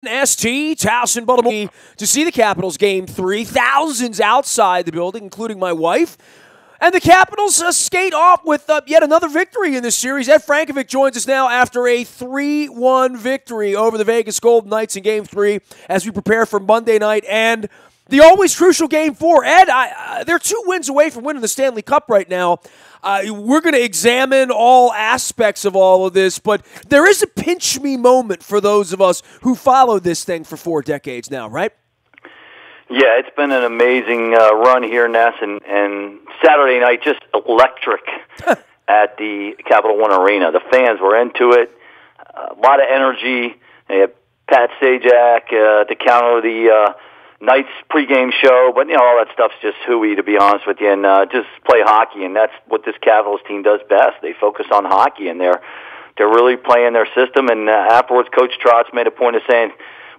WNST, Towson, Baltimore, to see the Capitals Game 3. Thousands outside the building, including my wife. And the Capitals skate off with yet another victory in this series. Ed Frankovic joins us now after a 3-1 victory over the Vegas Golden Knights in Game 3 as we prepare for Monday night and the always crucial Game 4. Ed, they're 2 wins away from winning the Stanley Cup right now. We're going to examine all aspects of all of this, but there is a pinch-me moment for those of us who followed this thing for 4 decades now, right? Yeah, it's been an amazing run here, Ness, and Saturday night just electric at the Capital One Arena. The fans were into it, a lot of energy. They had Pat Sajak to counter the Knights pregame show, but all that stuff's just hooey, to be honest with you, and just play hockey, and that's what this Capitals team does best. They focus on hockey, and they're really playing their system. And afterwards, Coach Trotz made a point of saying,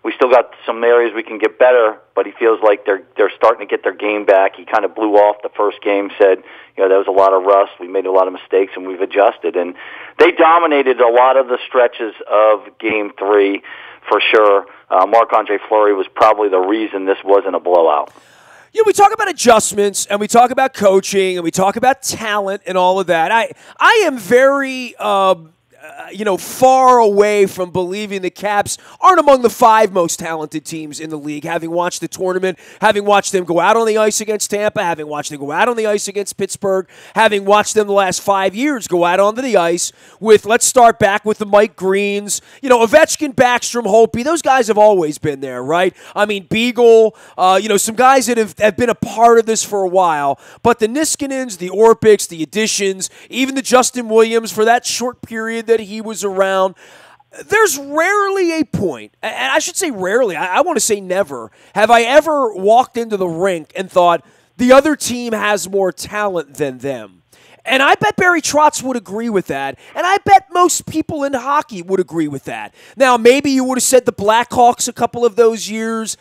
we still got some areas we can get better, but he feels like they're starting to get their game back. He kind of blew off the first game, said, there was a lot of rust, we made a lot of mistakes, and we've adjusted. And they dominated a lot of the stretches of Game 3, for sure. Marc-Andre Fleury was probably the reason this wasn't a blowout. Yeah, we talk about adjustments, and we talk about coaching, and we talk about talent and all of that. I am very far away from believing the Caps aren't among the 5 most talented teams in the league, having watched the tournament, having watched them go out on the ice against Tampa, having watched them go out on the ice against Pittsburgh, having watched them the last 5 years go out onto the ice with, let's start back with the Mike Greens, Ovechkin, Backstrom, Holtby, those guys have always been there, right? I mean, Beagle, some guys that have been a part of this for a while, but the Niskanens, the Orpiks, the additions, even the Justin Williams for that short period that he was around, there's rarely a point, and I should say rarely, I want to say never, have I ever walked into the rink and thought the other team has more talent than them. And I bet Barry Trotz would agree with that, and I bet most people in hockey would agree with that. Now, maybe you would have said the Blackhawks a couple of those years.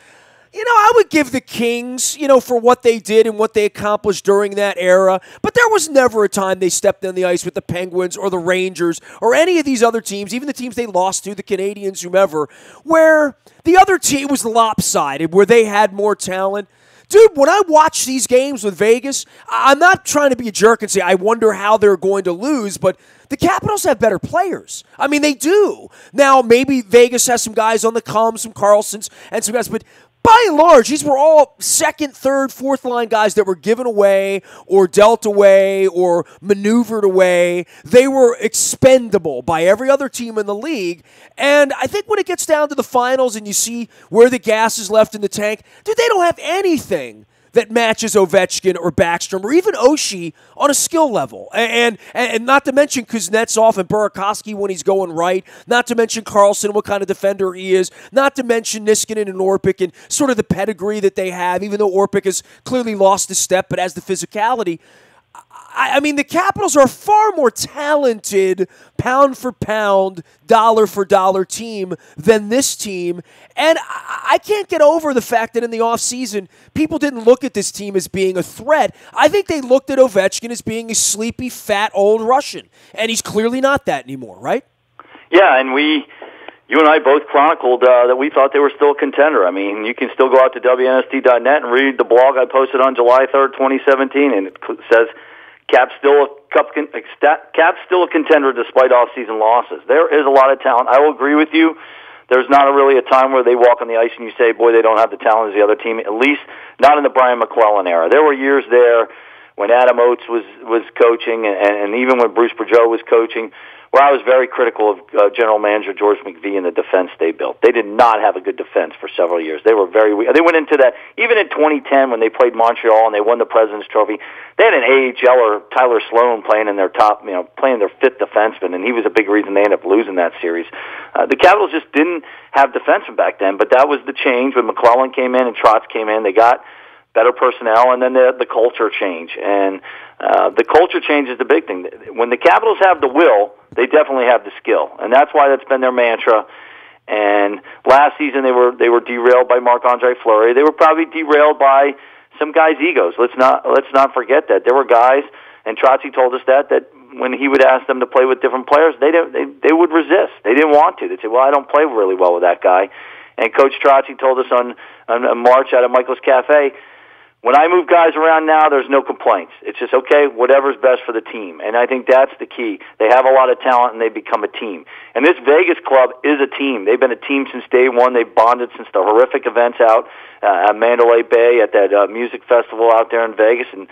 I would give the Kings, for what they did and what they accomplished during that era. But there was never a time they stepped on the ice with the Penguins or the Rangers or any of these other teams, even the teams they lost to, the Canadians, whomever, where the other team was lopsided, where they had more talent. Dude, when I watch these games with Vegas, I'm not trying to be a jerk and say I wonder how they're going to lose, but the Capitals have better players. I mean, they do. Now, maybe Vegas has some guys on the come, some Carlsons and some guys, but by and large, these were all second, third, fourth line guys that were given away or dealt away or maneuvered away. They were expendable by every other team in the league. And I think when it gets down to the finals and you see where the gas is left in the tank, dude, they don't have anything that matches Ovechkin or Backstrom or even Oshie on a skill level. And not to mention Kuznetsov and Burakovsky when he's going right, not to mention Carlson, what kind of defender he is, not to mention Niskanen and Orpik and sort of the pedigree that they have, even though Orpik has clearly lost a step but has the physicality. I mean, the Capitals are a far more talented, pound-for-pound, dollar-for-dollar team than this team. And I can't get over the fact that in the offseason, people didn't look at this team as being a threat. I think they looked at Ovechkin as being a sleepy, fat, old Russian. And he's clearly not that anymore, right? Yeah, and you and I both chronicled that we thought they were still a contender. I mean, you can still go out to WNST.net and read the blog I posted on July 3rd, 2017, and it says, Cap's still a contender despite off-season losses. There is a lot of talent. I will agree with you. There's not really a time where they walk on the ice and you say, boy, they don't have the talent as the other team, at least not in the Brian McClellan era. There were years there when Adam Oates was coaching and even when Bruce Boudreau was coaching, where I was very critical of General Manager George McVie and the defense they built. They did not have a good defense for several years. They were very weak. They went into that, even in 2010 when they played Montreal and they won the President's Trophy, they had an AHLer, Tyler Sloan, playing in their top, playing their 5th defenseman, and he was a big reason they ended up losing that series. The Capitals just didn't have defensemen back then, but that was the change when McClellan came in and Trotz came in. They got better personnel, and then the culture change. And the culture change is the big thing. When the Capitals have the will, they definitely have the skill, and that's why that's been their mantra. And last season they were derailed by Marc-Andre Fleury. They were probably derailed by some guys' egos. Let's not forget that there were guys, and Trotzy told us that when he would ask them to play with different players, they would resist. They didn't want to. They'd say, "Well, I don't play really well with that guy." And Coach Trotzy told us on March out at Michael's Cafe, when I move guys around now, there's no complaints. It's just, okay, whatever's best for the team. And I think that's the key. They have a lot of talent, and they become a team. And this Vegas club is a team. They've been a team since day one. They've bonded since the horrific events out at Mandalay Bay at that music festival out there in Vegas. And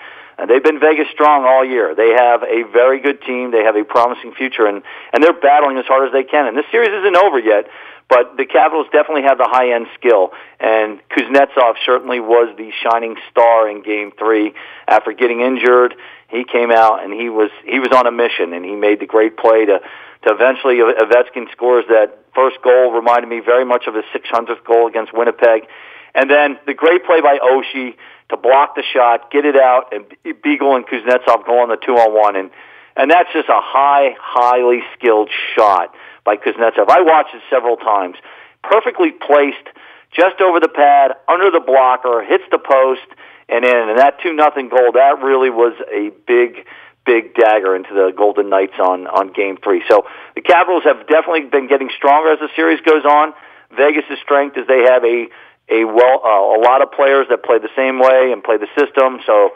they've been Vegas strong all year. They have a very good team. They have a promising future, and they're battling as hard as they can. And this series isn't over yet, but the Capitals definitely have the high-end skill, and Kuznetsov certainly was the shining star in Game 3. After getting injured, he came out, and he was on a mission, and he made the great play to eventually Ovechkin scores that first goal. Reminded me very much of his 600th goal against Winnipeg. And then the great play by Oshie to block the shot, get it out, and Beagle and Kuznetsov go on the 2-on-1, and that's just a highly skilled shot by Kuznetsov. I watched it several times. Perfectly placed, just over the pad, under the blocker, hits the post, and in. And that 2-0 goal, that really was a big dagger into the Golden Knights on Game 3. So the Capitals have definitely been getting stronger as the series goes on. Vegas' strength is they have a lot of players that play the same way and play the system. So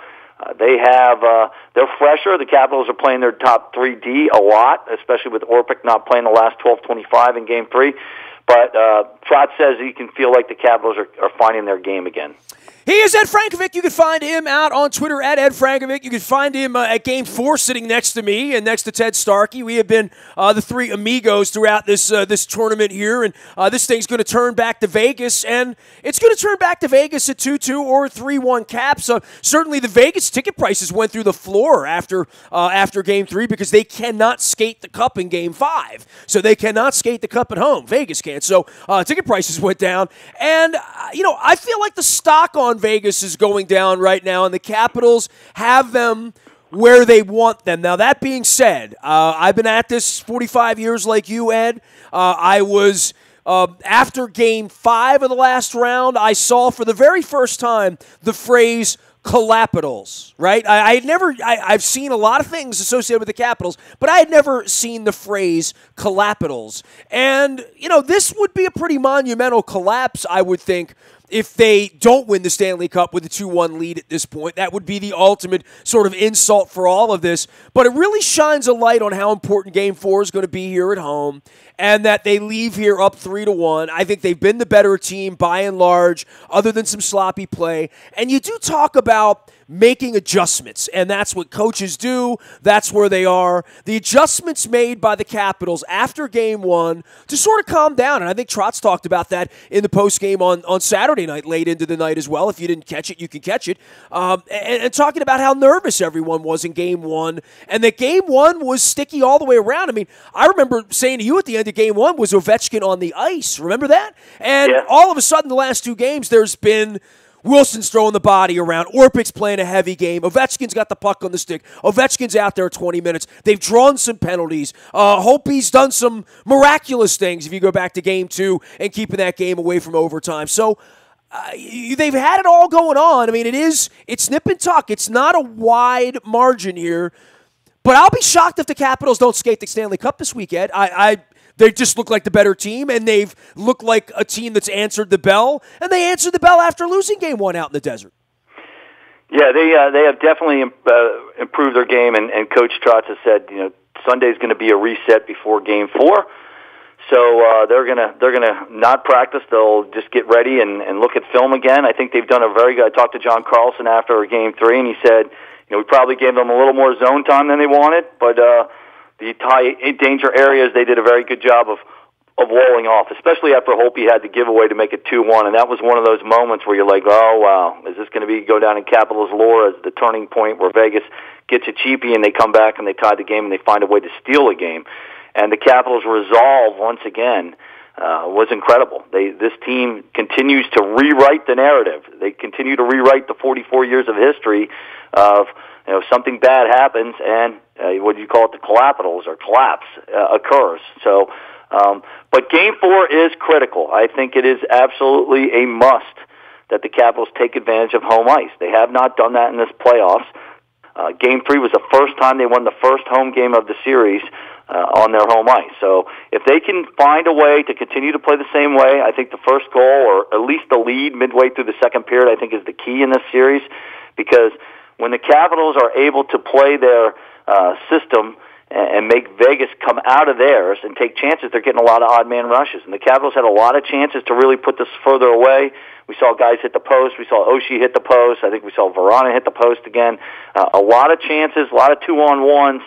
they're fresher. The Capitals are playing their top 3D a lot, especially with Orpik not playing the last 12-25 in Game 3. But Trot says he can feel like the Capitals are finding their game again. He is Ed Frankovic. You can find him out on Twitter at Ed Frankovic. You can find him at Game 4 sitting next to me and next to Ted Starkey. We have been the three amigos throughout this tournament here, and this thing's going to turn back to Vegas, and it's going to turn back to Vegas at 2-2 or 3-1 Caps. Certainly the Vegas ticket prices went through the floor after Game 3 because they cannot skate the Cup in Game 5. So they cannot skate the Cup at home. Vegas can't. So ticket prices went down, and I feel like the stock on Vegas is going down right now, and the Capitals have them where they want them. Now, that being said, I've been at this 45 years like you, Ed. I was, after Game 5 of the last round, I saw for the very first time the phrase Collapitals, right? I've seen a lot of things associated with the Capitals, but I had never seen the phrase Collapitals. And, this would be a pretty monumental collapse, I would think, if they don't win the Stanley Cup with a 2-1 lead at this point. That would be the ultimate sort of insult for all of this. But it really shines a light on how important Game 4 is going to be here at home, and that they leave here up 3-1. I think they've been the better team by and large, other than some sloppy play. And you do talk about making adjustments, and that's what coaches do. That's where they are. The adjustments made by the Capitals after Game 1 to sort of calm down, and I think Trotz talked about that in the postgame on Saturday night, late into the night as well. If you didn't catch it, you can catch it. And talking about how nervous everyone was in Game 1, and that Game 1 was sticky all the way around. I mean, I remember saying to you at the end of Game 1, was Ovechkin on the ice? Remember that? And all of a sudden, the last two games, there's been Wilson's throwing the body around. Orpik's playing a heavy game. Ovechkin's got the puck on the stick. Ovechkin's out there 20 minutes. They've drawn some penalties. Hope's done some miraculous things if you go back to Game 2 and keeping that game away from overtime. So they've had it all going on. I mean, it's nip and tuck. It's not a wide margin here. But I'll be shocked if the Capitals don't skate the Stanley Cup this weekend. They just look like the better team, and they've looked like a team that's answered the bell, and they answered the bell after losing Game 1 out in the desert. Yeah, they have definitely improved their game, and Coach Trotz has said, Sunday's going to be a reset before Game 4. So they're gonna not practice. They'll just get ready and look at film again. I think they've done a very good. I talked to John Carlson after Game 3, and he said, we probably gave them a little more zone time than they wanted, but the high danger areas, they did a very good job of walling off, especially after Hope had the giveaway to make it 2-1, and that was one of those moments where you're like, oh, wow, is this going to go down in Capitals lore as the turning point where Vegas gets a cheapie and they come back and they tie the game and they find a way to steal a game. And the Capitals' resolve, once again, was incredible. This team continues to rewrite the narrative. They continue to rewrite the 44 years of history of something bad happens and what do you call it, the collapitals or collapse occurs. So, but Game 4 is critical. I think it is absolutely a must that the Capitals take advantage of home ice. They have not done that in this playoffs. Game 3 was the first time they won the first home game of the series on their home ice. So if they can find a way to continue to play the same way, I think the first goal, or at least the lead midway through the second period, I think is the key in this series, because when the Capitals are able to play their system and make Vegas come out of theirs and take chances, they're getting a lot of odd man rushes. And the Capitals had a lot of chances to really put this further away. We saw guys hit the post. We saw Oshie hit the post. I think we saw Verana hit the post again. A lot of chances, a lot of 2-on-1s,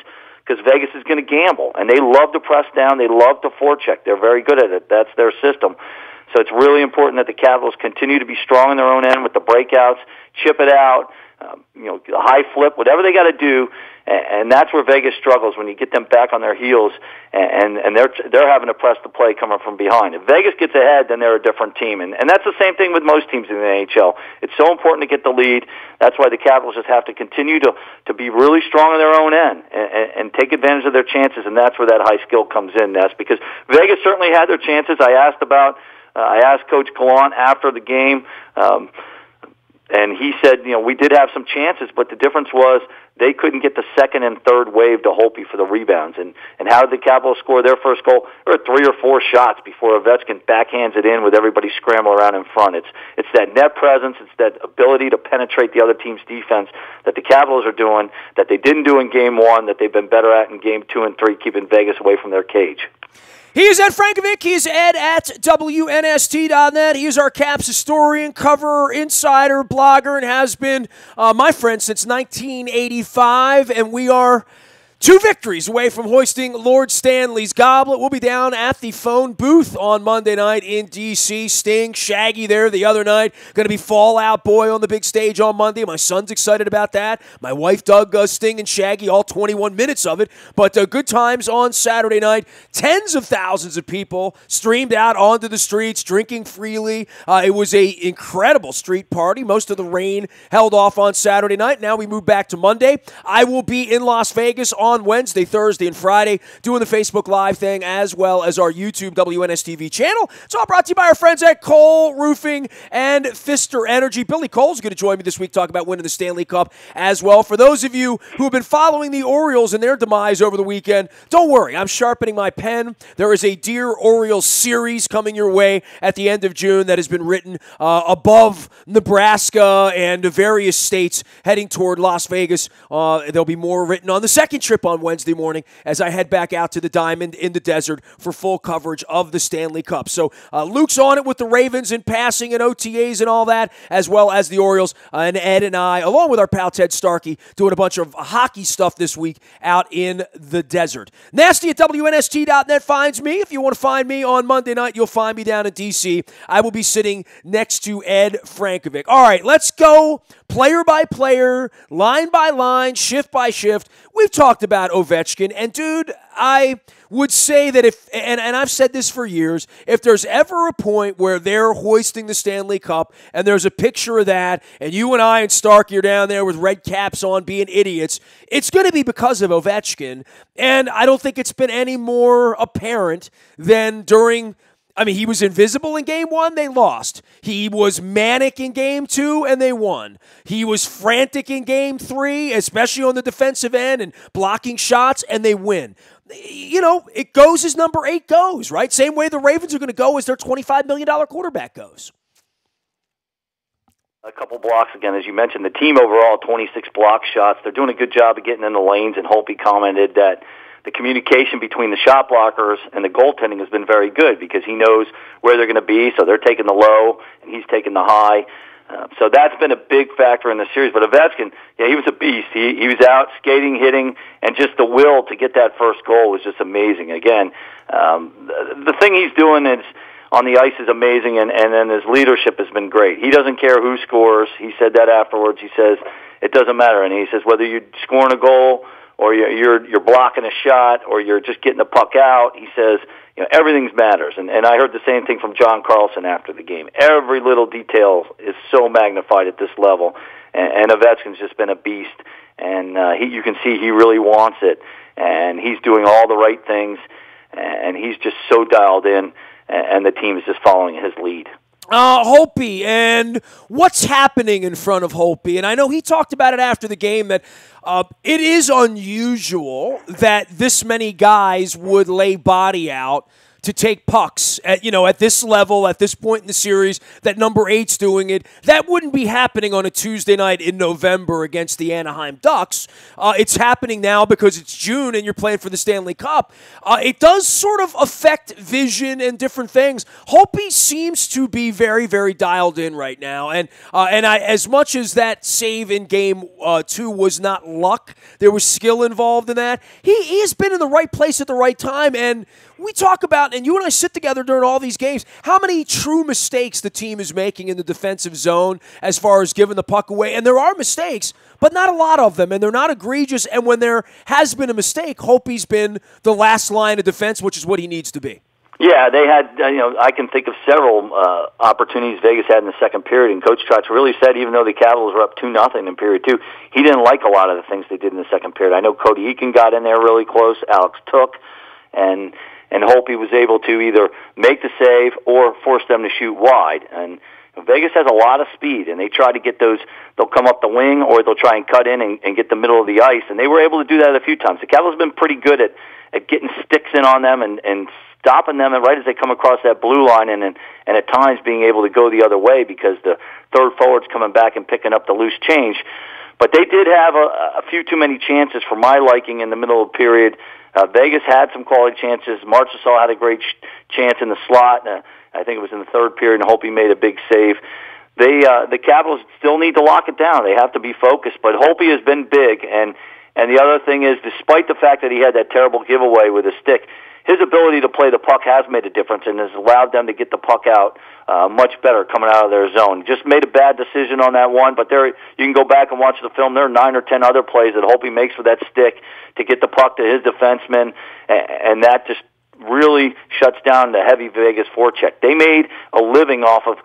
because Vegas is going to gamble. And they love to press down. They love to forecheck. They're very good at it. That's their system. So it's really important that the Capitals continue to be strong in their own end with the breakouts, chip it out, the high flip, whatever they got to do. And that's where Vegas struggles, when you get them back on their heels and they're having to press the play coming from behind. If Vegas gets ahead, then they're a different team. And that's the same thing with most teams in the NHL. It's so important to get the lead. That's why the Capitals just have to continue to be really strong on their own end and take advantage of their chances. And that's where that high skill comes in, Ness, because Vegas certainly had their chances. I asked Coach Gallant after the game, and he said, we did have some chances, but the difference was they couldn't get the second and third wave to Holtby for the rebounds. And how did the Capitals score their first goal? There were 3 or 4 shots before Ovechkin backhands it in with everybody scrambling around in front. It's that net presence, it's that ability to penetrate the other team's defense that the Capitals are doing, that they didn't do in Game 1, that they've been better at in Game 2 and 3, keeping Vegas away from their cage. He is Ed Frankovic. He is Ed at WNST.net. He is our Caps historian, cover, insider, blogger, and has been my friend since 1985. And we are 2 victories away from hoisting Lord Stanley's goblet. We'll be down at the phone booth on Monday night in D.C. Sting, Shaggy there the other night. Going to be Fall Out Boy on the big stage on Monday. My son's excited about that. My wife dug Sting and Shaggy, all 21 minutes of it. But good times on Saturday night. Tens of thousands of people streamed out onto the streets, drinking freely. It was an incredible street party. Most of the rain held off on Saturday night. Now we move back to Monday. I will be in Las Vegas on Wednesday, Thursday, and Friday, doing the Facebook Live thing, as well as our YouTube WNSTV channel. It's all brought to you by our friends at Cole Roofing and Pfister Energy. Billy Cole's going to join me this week, talk about winning the Stanley Cup as well. For those of you who have been following the Orioles and their demise over the weekend, don't worry, I'm sharpening my pen. There is a Dear Orioles series coming your way at the end of June that has been written above Nebraska and various states heading toward Las Vegas. There'll be more written on the second trip on Wednesday morning as I head back out to the Diamond in the desert for full coverage of the Stanley Cup. So Luke's on it with the Ravens and passing and OTAs and all that, as well as the Orioles, and Ed and I, along with our pal Ted Starkey, doing a bunch of hockey stuff this week out in the desert. Nasty at WNST.net finds me. If you want to find me on Monday night, you'll find me down in D.C. I will be sitting next to Ed Frankovic. All right, let's go player by player, line by line, shift by shift. We've talked about Ovechkin, and dude, I would say that if, and I've said this for years, if there's ever a point where they're hoisting the Stanley Cup and there's a picture of that, and you and I and Starkey are down there with red caps on being idiots, it's going to be because of Ovechkin, and I don't think it's been any more apparent than during. I mean, he was invisible in Game 1, they lost. He was manic in Game 2, and they won. He was frantic in Game 3, especially on the defensive end and blocking shots, and they win. It goes as number 8 goes, right? Same way the Ravens are going to go as their $25 million quarterback goes. A couple blocks again, as you mentioned. The team overall, 26 block shots. They're doing a good job of getting in the lanes, and Holtby commented that the communication between the shot blockers and the goaltending has been very good because he knows where they're going to be, so they're taking the low and he's taking the high. So that's been a big factor in the series. But Ovechkin, he was a beast. He was out skating, hitting, and just the will to get that first goal was just amazing. Again, the thing he's doing is on the ice is amazing, and then his leadership has been great. He doesn't care who scores. He said that afterwards. He says it doesn't matter, and he says whether you're scoring a goal or you're blocking a shot, or you're just getting the puck out, he says, everything matters. And I heard the same thing from John Carlson after the game. Every little detail is so magnified at this level, and Ovechkin's just been a beast. And you can see he really wants it, and he's doing all the right things, and he's just so dialed in, and the team is just following his lead. Holtby and what's happening in front of Holtby. And I know he talked about it after the game that it is unusual that this many guys would lay body out to take pucks at this level, at this point in the series, that number 8's doing it. That wouldn't be happening on a Tuesday night in November against the Anaheim Ducks. It's happening now because it's June and you're playing for the Stanley Cup. It does sort of affect vision and different things. Holtby seems to be very, very dialed in right now. And as much as that save in Game 2 was not luck, there was skill involved in that. He has been in the right place at the right time. And we talk about, and you and I sit together during all these games, how many true mistakes the team is making in the defensive zone as far as giving the puck away. And there are mistakes, but not a lot of them, and they're not egregious. And when there has been a mistake, Holtby's been the last line of defense, which is what he needs to be. Yeah, they had, I can think of several opportunities Vegas had in the second period, and Coach Trotz really said even though the Capitals were up 2-0 in period 2, he didn't like a lot of the things they did in the second period. I know Cody Eakin got in there really close, Alex Took, and Holtby was able to either make the save or force them to shoot wide. And Vegas has a lot of speed, and they try to get those. They'll come up the wing, or they'll try and cut in and get the middle of the ice, and they were able to do that a few times. The Capitals have been pretty good at getting sticks in on them and stopping them right as they come across that blue line, and at times being able to go the other way because the third forward's coming back and picking up the loose change. But they did have a few too many chances for my liking in the middle of the period. Vegas had some quality chances. Marchessault had a great chance in the slot. I think it was in the third period, and Holtby made a big save. The Capitals still need to lock it down. They have to be focused. But Holtby has been big, and the other thing is, despite the fact that he had that terrible giveaway with a stick, his ability to play the puck has made a difference and has allowed them to get the puck out much better coming out of their zone. Just made a bad decision on that one, but you can go back and watch the film. There are 9 or 10 other plays that Holtby makes with that stick to get the puck to his defenseman, and that just really shuts down the heavy Vegas forecheck. They made a living off of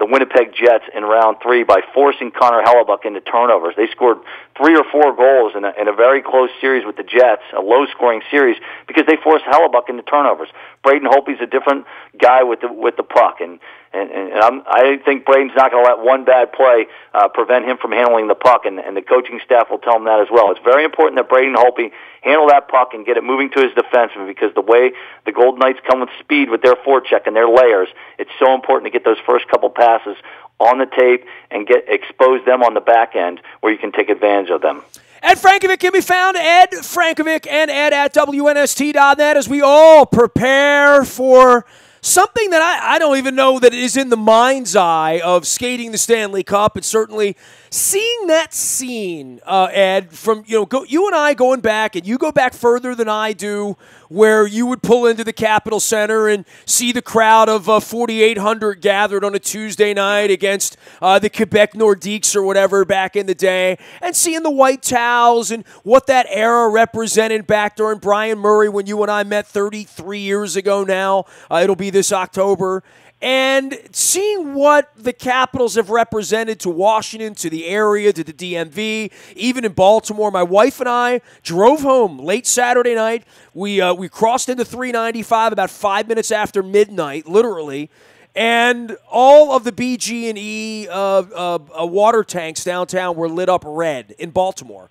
the Winnipeg Jets in round 3 by forcing Connor Hellebuck into turnovers. They scored 3 or 4 goals in a very close series with the Jets, a low-scoring series, because they forced Hellebuck into turnovers. Braden Holtby's a different guy with the puck, and I think Braden's not going to let one bad play prevent him from handling the puck, and the coaching staff will tell him that as well. It's very important that Braden Holtby handle that puck and get it moving to his defenseman, because the way the Golden Knights come with speed with their forecheck and their layers, it's so important to get those first couple passes on the tape and expose them on the back end where you can take advantage of them. Ed Frankovic can be found, Ed Frankovic and Ed at WNST.net, as we all prepare for something that I don't even know that is in the mind's eye of skating the Stanley Cup, and certainly seeing that scene, Ed, from you and I going back, and you go back further than I do, where you would pull into the Capitol Center and see the crowd of 4,800 gathered on a Tuesday night against the Quebec Nordiques or whatever back in the day, and seeing the white towels and what that era represented back during Brian Murray when you and I met 33 years ago now. It'll be this October. And seeing what the Capitals have represented to Washington, to the area, to the DMV, even in Baltimore. My wife and I drove home late Saturday night. We crossed into 395 about 5 minutes after midnight, literally. And all of the BG&E water tanks downtown were lit up red in Baltimore.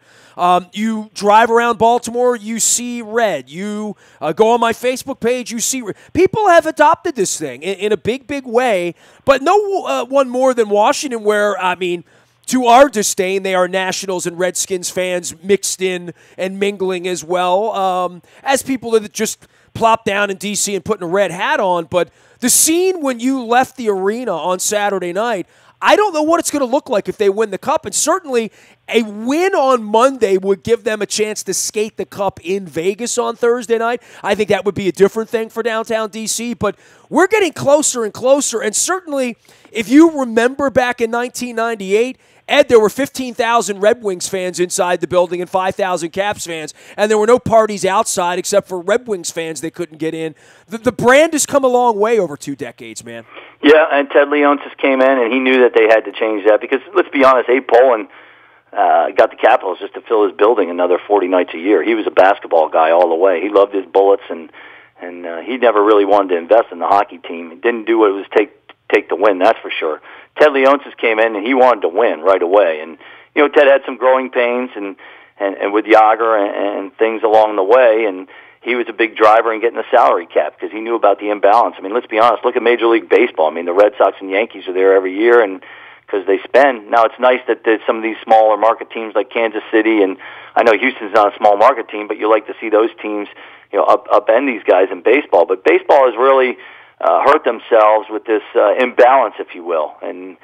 You drive around Baltimore, you see red. You go on my Facebook page, you see red. People have adopted this thing in a big, big way, but no one more than Washington, where, I mean, to our disdain, they are Nationals and Redskins fans mixed in and mingling as well, as people that just plop down in D.C. and putting a red hat on. But the scene when you left the arena on Saturday night, I don't know what it's going to look like if they win the Cup, and certainly a win on Monday would give them a chance to skate the Cup in Vegas on Thursday night. I think that would be a different thing for downtown D.C., but we're getting closer and closer, and certainly if you remember back in 1998, Ed, there were 15,000 Red Wings fans inside the building and 5,000 Caps fans, and there were no parties outside except for Red Wings fans they couldn't get in. The brand has come a long way over 2 decades, man. Yeah, and Ted Leonsis came in, and he knew that they had to change that because, let's be honest, Abe Pollin got the Capitals just to fill his building another 40 nights a year. He was a basketball guy all the way. He loved his bullets, and he never really wanted to invest in the hockey team. He didn't do what it was take the win, that's for sure. Ted Leonsis came in, and he wanted to win right away. And, Ted had some growing pains and with Yager and things along the way, and he was a big driver in getting the salary cap because he knew about the imbalance. I mean, let's be honest. Look at Major League Baseball. I mean, the Red Sox and Yankees are there every year, and because they spend. Now, it's nice that there's some of these smaller market teams like Kansas City, and I know Houston's not a small market team, but you like to see those teams, upend these guys in baseball. But baseball has really hurt themselves with this imbalance, if you will, and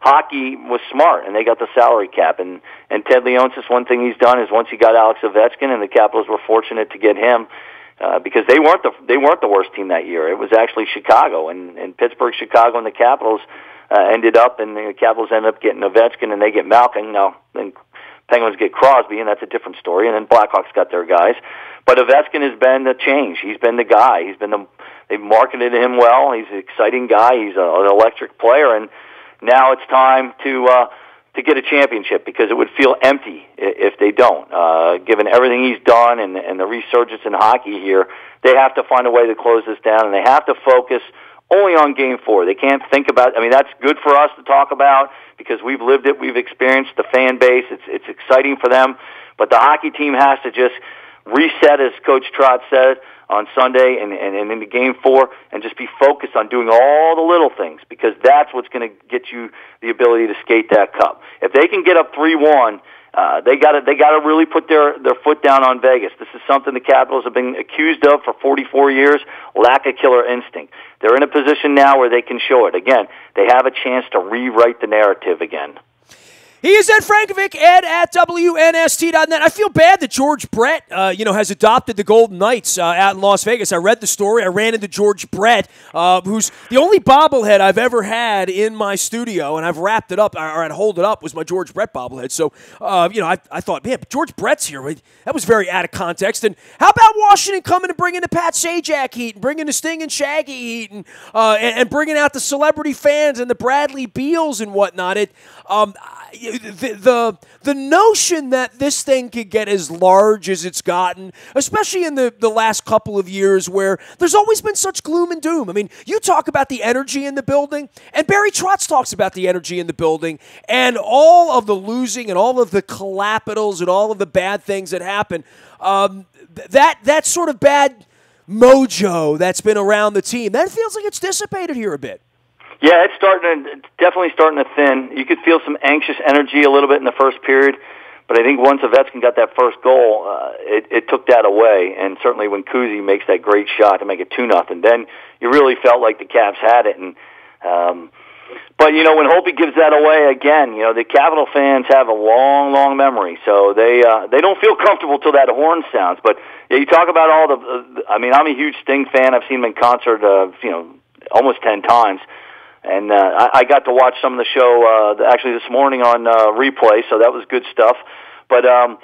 hockey was smart, and they got the salary cap. And Ted Leonsis, one thing he's done is once he got Alex Ovechkin, and the Capitals were fortunate to get him because they weren't the worst team that year. It was actually Chicago, and Pittsburgh, Chicago, and the Capitals ended up, and the Capitals ended up getting Ovechkin, and they get Malkin. Now, then Penguins get Crosby, and that's a different story. And then Blackhawks got their guys. But Ovechkin has been the change. He's been the guy. They've marketed him well. He's an exciting guy. He's an electric player, and now it's time to get a championship because it would feel empty if they don't. Given everything he's done and the resurgence in hockey here, they have to find a way to close this down, and they have to focus only on Game 4. They can't think about. I mean, that's good for us to talk about because we've lived it, we've experienced the fan base. It's exciting for them, but the hockey team has to just reset, as Coach Trotz said on Sunday and into Game 4, and just be focused on doing all the little things because that's what's going to get you the ability to skate that cup. If they can get up 3-1, they got to really put their foot down on Vegas. This is something the Capitals have been accused of for 44 years, lack of killer instinct. They're in a position now where they can show it. Again, they have a chance to rewrite the narrative again. He is Ed Frankovic, Ed at WNST.net. I feel bad that George Brett, has adopted the Golden Knights out in Las Vegas. I read the story. I ran into George Brett, who's the only bobblehead I've ever had in my studio, and I've wrapped it up, or I'd hold it up, was my George Brett bobblehead. So, I thought, man, but George Brett's here. That was very out of context. And how about Washington coming and bringing the Pat Sajak heat, and bringing the Sting and Shaggy heat, and bringing out the celebrity fans and the Bradley Beals and whatnot? The notion that this thing could get as large as it's gotten, especially in the last couple of years where there's always been such gloom and doom. I mean, you talk about the energy in the building, and Barry Trotz talks about the energy in the building, and all of the losing and all of the collapitals and all of the bad things that happen. That sort of bad mojo that's been around the team, that feels like it's dissipated here a bit. Yeah, it's definitely starting to thin. You could feel some anxious energy a little bit in the first period, but I think once Ovechkin got that first goal, it took that away. And certainly when Kuzi makes that great shot to make it 2-0, then you really felt like the Caps had it. And but when Orpik gives that away again, the Capital fans have a long, long memory, so they don't feel comfortable till that horn sounds. But yeah, you talk about all the. I mean, I'm a huge Sting fan. I've seen him in concert, almost 10 times. And I got to watch some of the show actually this morning on replay, so that was good stuff. But Wonder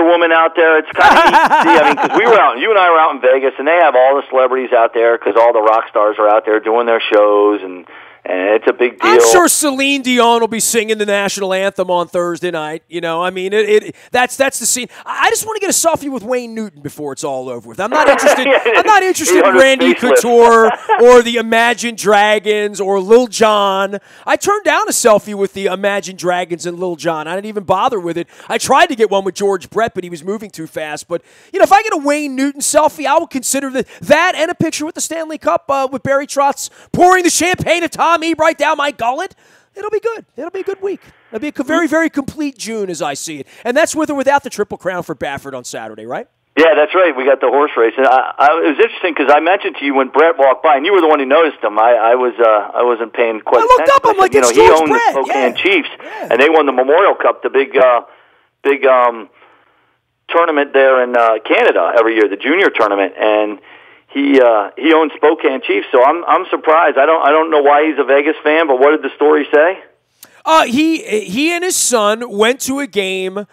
Woman out there, it's kind of neat to see. I mean, because you and I were out in Vegas, and they have all the celebrities out there because all the rock stars are out there doing their shows, and it's a big deal. I'm sure Celine Dion will be singing the national anthem on Thursday night. That's the scene. I just want to get a selfie with Wayne Newton before it's all over with. I'm not interested. I'm not interested in Randy Couture or the Imagine Dragons or Lil Jon. I turned down a selfie with the Imagine Dragons and Lil Jon. I didn't even bother with it. I tried to get one with George Brett, but he was moving too fast. But if I get a Wayne Newton selfie, I will consider that and a picture with the Stanley Cup with Barry Trotz pouring the champagne of Tom right down my gullet. It'll be good. It'll be a good week. It'll be a very, very complete June as I see it. And that's with or without the Triple Crown for Baffert on Saturday, right? Yeah, that's right. We got the horse race. And it was interesting because I mentioned to you when Brett walked by, and you were the one who noticed him. I wasn't paying quite attention. I looked up. I'm like, it's he George owned Brett. the Spokane Chiefs, and they won the Memorial Cup, the big tournament there in Canada every year, the junior tournament, and he owns Spokane Chiefs, so I'm surprised. I don't know why he's a Vegas fan, but what did the story say? He and his son went to a game in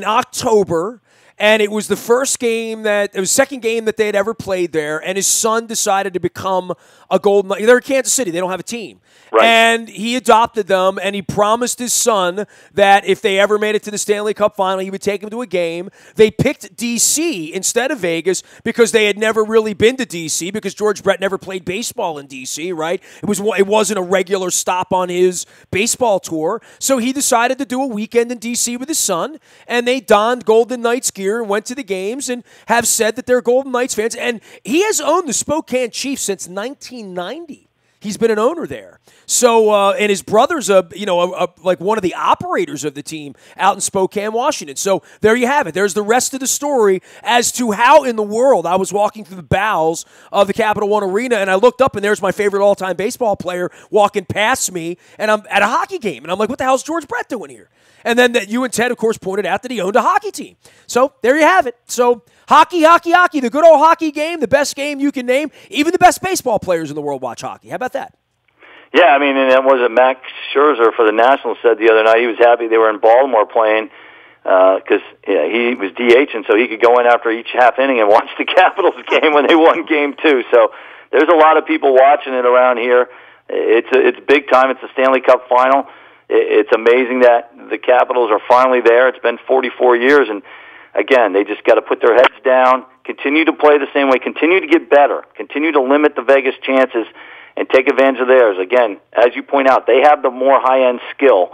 October, And it was the second game that they had ever played there, and his son decided to become a Golden Knight. They're in Kansas City. They don't have a team. Right. And he adopted them, and he promised his son that if they ever made it to the Stanley Cup final, he would take him to a game. They picked D.C. instead of Vegas because they had never really been to D.C. because George Brett never played baseball in D.C., right? It wasn't a regular stop on his baseball tour. So he decided to do a weekend in D.C. with his son, and they donned Golden Knights gear and went to the games and have said that they're Golden Knights fans. And he has owned the Spokane Chiefs since 1990. He's been an owner there. So, and his brother's like one of the operators of the team out in Spokane, Washington. So there you have it. There's the rest of the story as to how in the world I was walking through the bowels of the Capital One Arena, and I looked up, and there's my favorite all-time baseball player walking past me, and I'm at a hockey game, and I'm like, what the hell's George Brett doing here? And then that you and Ted, of course, pointed out that he owned a hockey team. So there you have it. So hockey, the good old hockey game, the best game you can name. Even the best baseball players in the world watch hockey. How about that? Yeah, I mean, and that was it. Max Scherzer for the Nationals said the other night he was happy they were in Baltimore playing because he was DH, and so he could go in after each half inning and watch the Capitals game when they won Game 2. So there's a lot of people watching it around here. It's big time. It's the Stanley Cup final. It's amazing that the Capitals are finally there. It's been 44 years, and again, they just got to put their heads down, continue to play the same way, continue to get better, continue to limit the Vegas chances, and take advantage of theirs. Again, as you point out, they have the more high-end skill,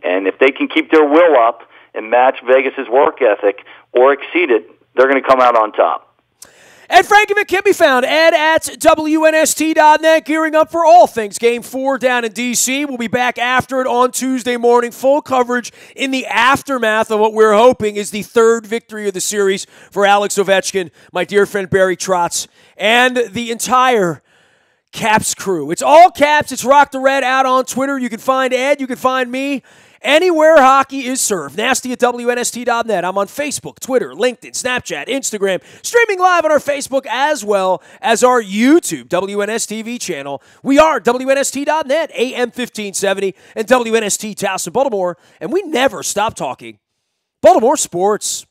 and if they can keep their will up and match Vegas's work ethic or exceed it, they're going to come out on top. Ed Frankovic can be found, Ed at WNST.net, gearing up for all things Game 4 down in D.C. We'll be back after it on Tuesday morning. Full coverage in the aftermath of what we're hoping is the third victory of the series for Alex Ovechkin, my dear friend Barry Trotz, and the entire Caps crew. It's all Caps. It's Rock the Red out on Twitter. You can find Ed. You can find me. Anywhere hockey is served. Nasty at WNST.net. I'm on Facebook, Twitter, LinkedIn, Snapchat, Instagram, streaming live on our Facebook as well as our YouTube WNSTV channel. We are WNST.net, AM 1570, and WNST Towson, Baltimore, and we never stop talking Baltimore sports.